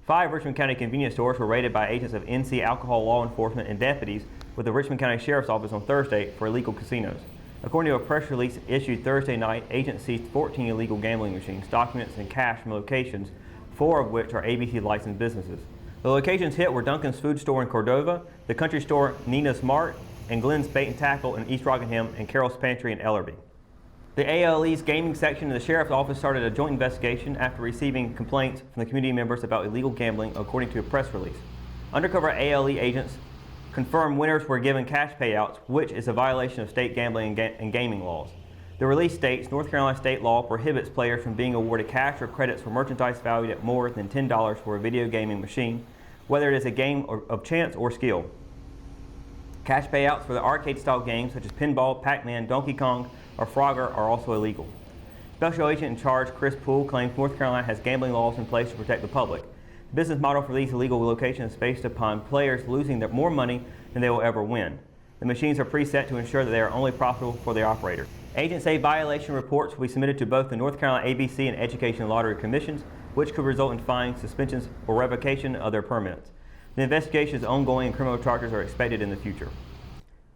5 Richmond County convenience stores were raided by agents of NC Alcohol Law Enforcement and deputies with the Richmond County Sheriff's Office on Thursday for illegal casinos. According to a press release issued Thursday night, agents seized 14 illegal gambling machines, documents, and cash from locations, 4 of which are ABC licensed businesses. The locations hit were Duncan's Food Store in Cordova, the country store Nina's Mart, and Glenn's Bait and Tackle in East Rockingham, and Carol's Pantry in Ellerby. The ALE's gaming section of the Sheriff's Office started a joint investigation after receiving complaints from the community members about illegal gambling, according to a press release. Undercover ALE agents confirmed winners were given cash payouts, which is a violation of state gambling and gaming laws. The release states North Carolina state law prohibits players from being awarded cash or credits for merchandise valued at more than $10 for a video gaming machine, whether it is a game of chance or skill. Cash payouts for the arcade-style games such as Pinball, Pac-Man, Donkey Kong, or Frogger are also illegal. Special Agent in Charge Chris Poole claims North Carolina has gambling laws in place to protect the public. The business model for these illegal locations is based upon players losing more money than they will ever win. The machines are preset to ensure that they are only profitable for the operator. Agents say violation reports will be submitted to both the North Carolina ABC and Education Lottery Commissions, which could result in fines, suspensions, or revocation of their permits. The investigation is ongoing and criminal charges are expected in the future.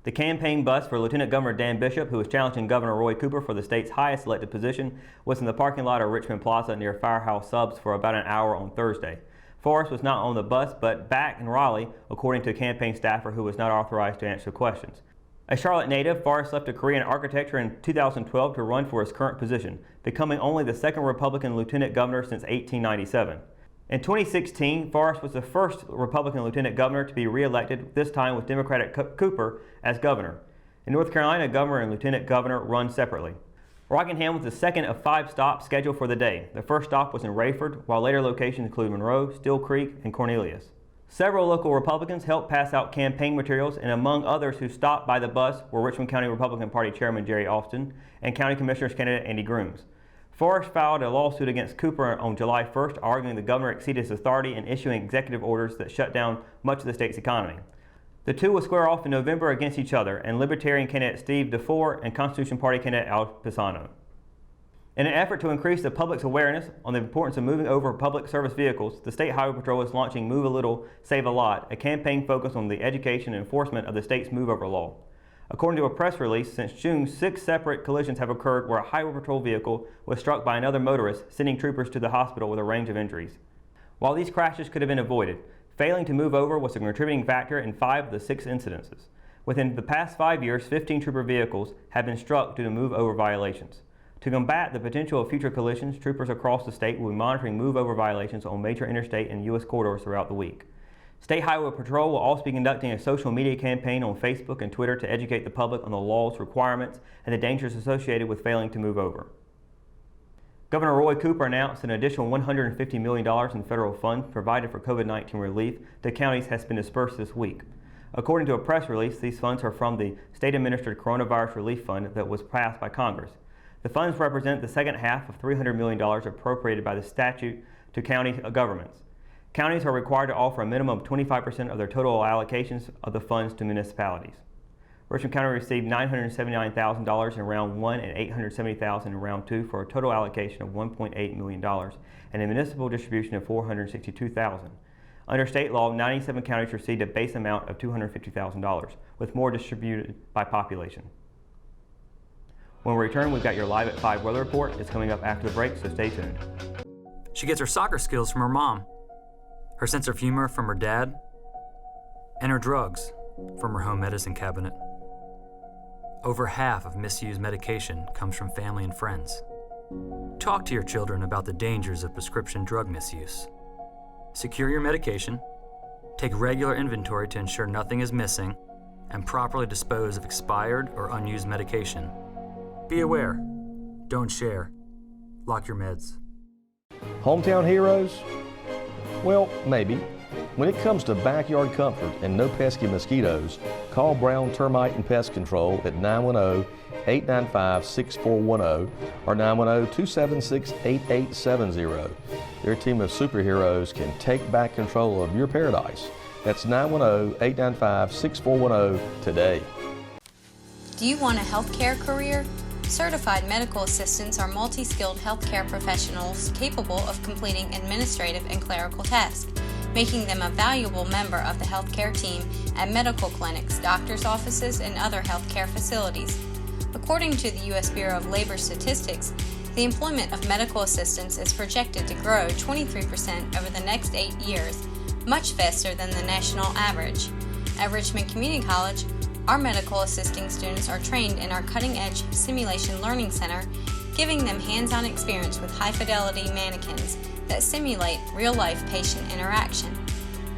The campaign bus for Lieutenant Governor Dan Bishop, who is challenging Governor Roy Cooper for the state's highest elected position, was in the parking lot of Richmond Plaza near Firehouse Subs for about an hour on Thursday. Forrest was not on the bus, but back in Raleigh, according to a campaign staffer who was not authorized to answer questions. A Charlotte native, Forrest left a career in architecture in 2012 to run for his current position, becoming only the second Republican lieutenant governor since 1897. In 2016, Forrest was the first Republican lieutenant governor to be re-elected, this time with Democratic Cooper as governor. In North Carolina, governor and lieutenant governor run separately. Rockingham was the second of 5 stops scheduled for the day. The first stop was in Rayford, while later locations include Monroe, Steel Creek, and Cornelius. Several local Republicans helped pass out campaign materials, and among others who stopped by the bus were Richmond County Republican Party Chairman Jerry Austin and County Commissioners candidate Andy Grooms. Forrest filed a lawsuit against Cooper on July 1st, arguing the governor exceeded his authority in issuing executive orders that shut down much of the state's economy. The two will square off in November against each other, and Libertarian candidate Steve DeFore and Constitution Party candidate Al Pisano. In an effort to increase the public's awareness on the importance of moving over public service vehicles, the State Highway Patrol is launching Move a Little, Save a Lot, a campaign focused on the education and enforcement of the state's move over law. According to a press release, since June, 6 separate collisions have occurred where a Highway Patrol vehicle was struck by another motorist, sending troopers to the hospital with a range of injuries. While these crashes could have been avoided, failing to move over was a contributing factor in 5 of the 6 incidences. Within the past 5 years, 15 trooper vehicles have been struck due to move-over violations. To combat the potential of future collisions, troopers across the state will be monitoring move-over violations on major interstate and U.S. corridors throughout the week. State Highway Patrol will also be conducting a social media campaign on Facebook and Twitter to educate the public on the law's requirements and the dangers associated with failing to move over. Governor Roy Cooper announced an additional $150 million in federal funds provided for COVID-19 relief to counties has been dispersed this week. According to a press release, these funds are from the state-administered Coronavirus Relief Fund that was passed by Congress. The funds represent the second half of $300 million appropriated by the statute to county governments. Counties are required to offer a minimum of 25% of their total allocations of the funds to municipalities. Richmond County received $979,000 in round 1 and $870,000 in round 2 for a total allocation of $1.8 million and a municipal distribution of $462,000. Under state law, 97 counties received a base amount of $250,000, with more distributed by population. When we return, we've got your Live at 5 weather report. It's coming up after the break, so stay tuned. She gets her soccer skills from her mom, her sense of humor from her dad, and her drugs from her home medicine cabinet. Over half of misused medication comes from family and friends. Talk to your children about the dangers of prescription drug misuse. Secure your medication, take regular inventory to ensure nothing is missing, and properly dispose of expired or unused medication. Be aware. Don't share. Lock your meds. Hometown heroes? Well, maybe. When it comes to backyard comfort and no pesky mosquitoes, call Brown Termite and Pest Control at 910-895-6410 or 910-276-8870. Their team of superheroes can take back control of your paradise. That's 910-895-6410 today. Do you want a healthcare career? Certified medical assistants are multi-skilled healthcare professionals capable of completing administrative and clerical tasks, making them a valuable member of the healthcare team at medical clinics, doctors' offices, and other healthcare facilities. According to the U.S. Bureau of Labor Statistics, the employment of medical assistants is projected to grow 23% over the next 8 years, much faster than the national average. At Richmond Community College, our medical assisting students are trained in our cutting-edge Simulation Learning Center, giving them hands-on experience with high-fidelity mannequins that simulate real-life patient interaction.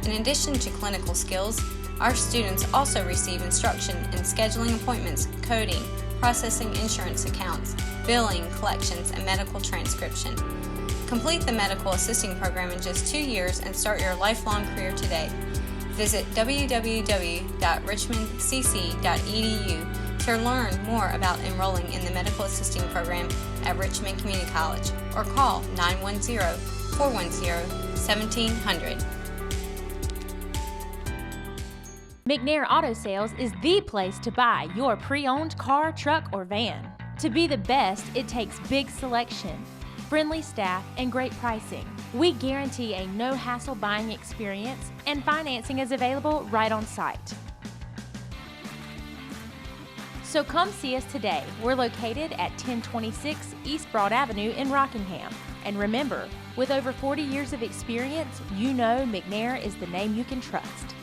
In addition to clinical skills, our students also receive instruction in scheduling appointments, coding, processing insurance accounts, billing, collections, and medical transcription. Complete the medical assisting program in just 2 years and start your lifelong career today. Visit www.richmondcc.edu to learn more about enrolling in the medical assisting program at Richmond Community College or call 910-410-1700. McNair Auto Sales is the place to buy your pre-owned car, truck, or van. To be the best, it takes big selection, friendly staff, and great pricing. We guarantee a no-hassle buying experience, and financing is available right on site. So come see us today. We're located at 1026 East Broad Avenue in Rockingham. And remember, with over 40 years of experience, you know McNair is the name you can trust.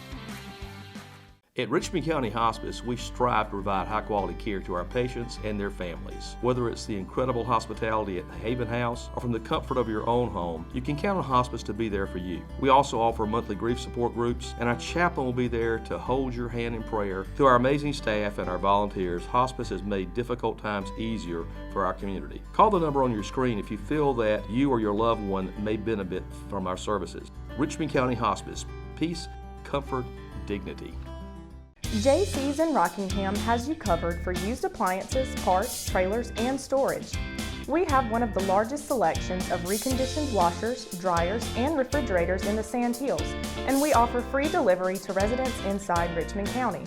At Richmond County Hospice, we strive to provide high-quality care to our patients and their families. Whether it's the incredible hospitality at the Haven House or from the comfort of your own home, you can count on hospice to be there for you. We also offer monthly grief support groups, and our chaplain will be there to hold your hand in prayer. Through our amazing staff and our volunteers, hospice has made difficult times easier for our community. Call the number on your screen if you feel that you or your loved one may benefit from our services. Richmond County Hospice. Peace, comfort, dignity. JC's in Rockingham has you covered for used appliances, parts, trailers, and storage. We have one of the largest selections of reconditioned washers, dryers, and refrigerators in the Sand Hills, and we offer free delivery to residents inside Richmond County.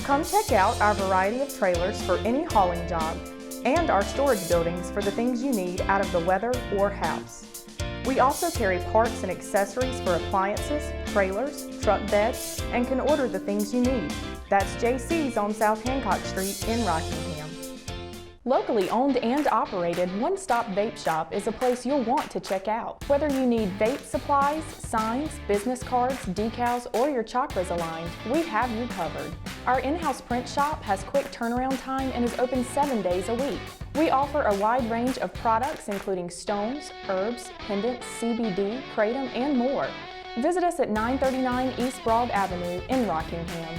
Come check out our variety of trailers for any hauling job and our storage buildings for the things you need out of the weather or house. We also carry parts and accessories for appliances, trailers, truck beds, and can order the things you need. That's JC's on South Hancock Street in Rockingham. Locally owned and operated, One Stop Vape Shop is a place you'll want to check out. Whether you need vape supplies, signs, business cards, decals, or your chakras aligned, we have you covered. Our in-house print shop has quick turnaround time and is open 7 days a week. We offer a wide range of products including stones, herbs, pendants, CBD, kratom, and more. Visit us at 939 East Broad Avenue in Rockingham.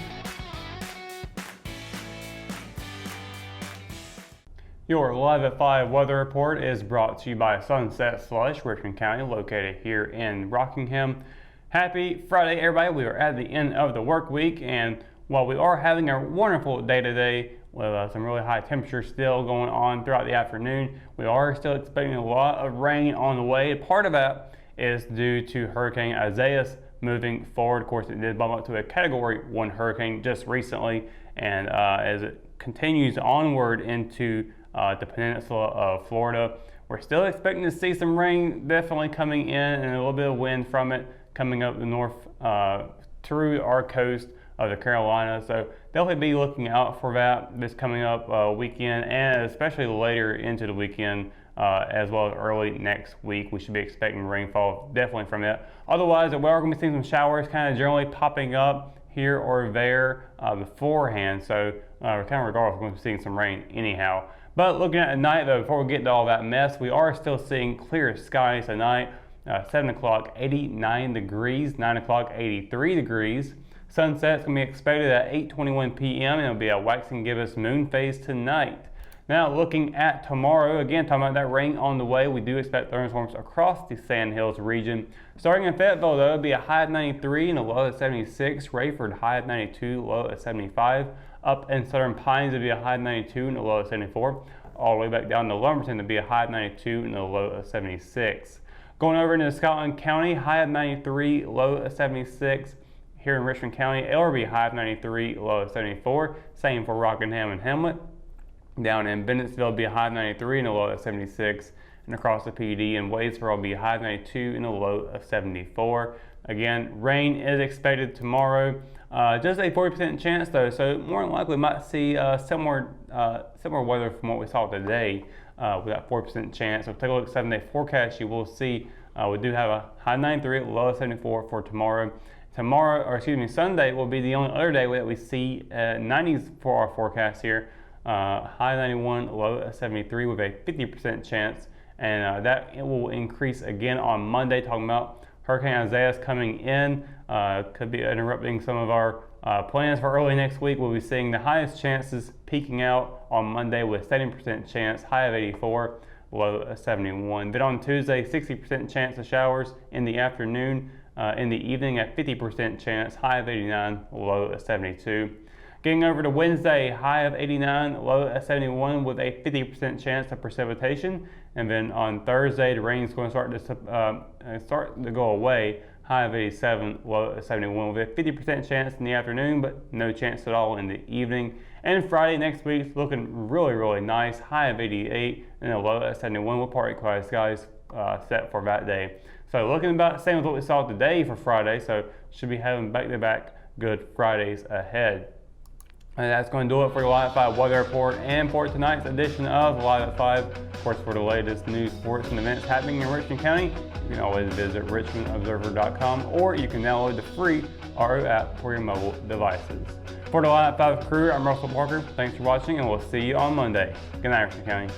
Your Live at 5 weather report is brought to you by Sunset Slush, Richmond County, located here in Rockingham. Happy Friday, everybody. We are at the end of the work week, and while we are having a wonderful day today with some really high temperatures still going on throughout the afternoon, we are still expecting a lot of rain on the way. Part of that is due to Hurricane Isaias moving forward. Of course, it did bump up to a Category 1 hurricane just recently, and as it continues onward into the peninsula of Florida, we're still expecting to see some rain definitely coming in and a little bit of wind from it coming up the north through our coast of the Carolinas. So definitely be looking out for that this coming up weekend, and especially later into the weekend as well as early next week. We should be expecting rainfall definitely from it. Otherwise, we are going to be seeing some showers kind of generally popping up here or there beforehand. So kind of regardless, we're going to be seeing some rain anyhow. But looking at night though, before we get to all that mess, we are still seeing clear skies tonight. 7 o'clock, 89 degrees, 9 o'clock, 83 degrees. Sunset's going to be expected at 8:21 p.m. and it'll be a waxing gibbous moon phase tonight. Now looking at tomorrow, again talking about that rain on the way, we do expect thunderstorms across the Sand Hills region. Starting in Fayetteville though, it'll be a high of 93 and a low of 76. Rayford, high of 92, low of 75. Up in Southern Pines, it'll be a high of 92 and a low of 74. All the way back down to Lumberton, it'll be a high of 92 and a low of 76. Going over into Scotland County, high of 93, low of 76. Here in Richmond County, it'll be high of 93, low of 74. Same for Rockingham and Hamlet. Down in Bennettsville, it'll be a high of 93 and a low of 76. And across the PD in Wadesboro, will be a high of 92 and a low of 74. Again, rain is expected tomorrow. Just a 40% chance though, so more than likely we might see similar weather from what we saw today with that 40% chance. So take a look at 7-day forecast. You will see we do have a high 93, low of 74 for tomorrow. Sunday will be the only other day that we see 90s for our forecast here. High 91, low of 73 with a 50% chance. And that will increase again on Monday, talking about Hurricane Isaiah's coming in. Could be interrupting some of our plans for early next week. We'll be seeing the highest chances peaking out on Monday with 70% chance, high of 84, low of 71. Then on Tuesday, 60% chance of showers in the afternoon. In the evening at 50% chance, high of 89, low of 72. Getting over to Wednesday, high of 89, low of 71 with a 50% chance of precipitation. And then on Thursday, the rain is going to start to go away, high of 87, low of 71 with a 50% chance in the afternoon, but no chance at all in the evening. And Friday next week is looking really, really nice, high of 88 and a low of 71 with partly cloudy skies set for that day. So looking about the same as what we saw today for Friday, so should be having back-to-back good Fridays ahead. And that's going to do it for your Live at 5 weather report and for tonight's edition of Live at 5. Of course, for the latest news, sports, and events happening in Richmond County, you can always visit richmondobserver.com, or you can download the free RO app for your mobile devices. For the Live at 5 crew, I'm Russell Parker. Thanks for watching, and we'll see you on Monday. Good night, Richmond County.